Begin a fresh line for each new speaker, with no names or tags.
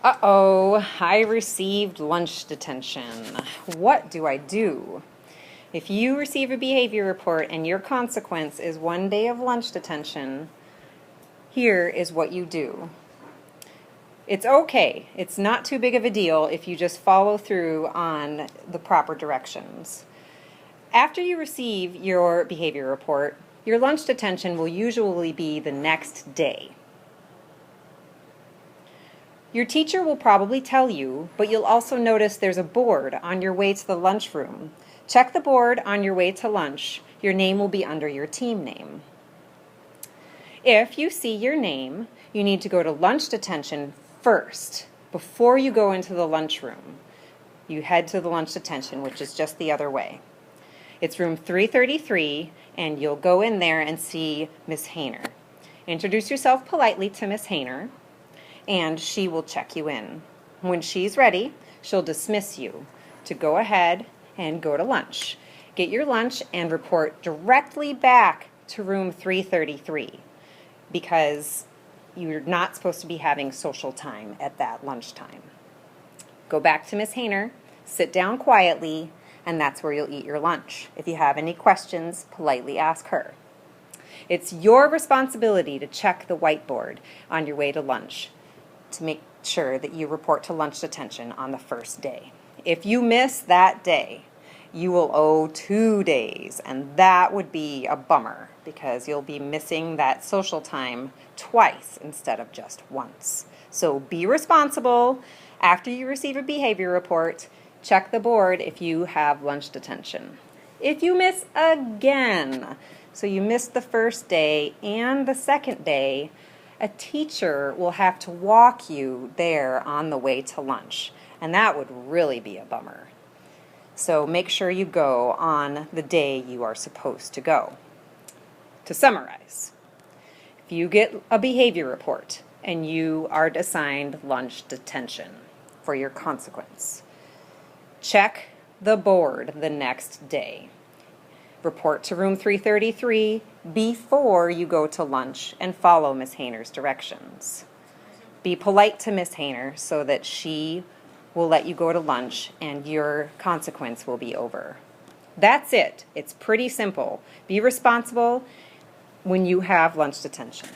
Uh-oh, I received lunch detention. What do I do? If you receive a behavior report and your consequence is 1 day of lunch detention, here is what you do. It's okay. It's not too big of a deal if you just follow through on the proper directions. After you receive your behavior report, your lunch detention will usually be the next day. Your teacher will probably tell you, but you'll also notice there's a board on your way to the lunchroom. Check the board on your way to lunch. Your name will be under your team name. If you see your name, you need to go to lunch detention first, before you go into the lunchroom. You head to the lunch detention, which is just the other way. It's room 333, and you'll go in there and see Miss Hayner. Introduce yourself politely to Miss Hayner, and she will check you in. When she's ready, she'll dismiss you to go ahead and go to lunch. Get your lunch and report directly back to room 333 because you're not supposed to be having social time at that lunchtime. Go back to Miss Hayner, sit down quietly, and that's where you'll eat your lunch. If you have any questions, politely ask her. It's your responsibility to check the whiteboard on your way to lunch to make sure that you report to lunch detention on the first day. If you miss that day, you will owe 2 days, and that would be a bummer because you'll be missing that social time twice instead of just once. So be responsible. After you receive a behavior report, check the board if you have lunch detention. If you miss again, so you missed the first day and the second day, a teacher will have to walk you there on the way to lunch, and that would really be a bummer. So make sure you go on the day you are supposed to go. To summarize, if you get a behavior report and you are assigned lunch detention for your consequence, check the board the next day. Report to room 333 before you go to lunch and follow Miss Hayner's directions. Be polite to Miss Hayner so that she will let you go to lunch and your consequence will be over. That's it. It's pretty simple. Be responsible when you have lunch detention.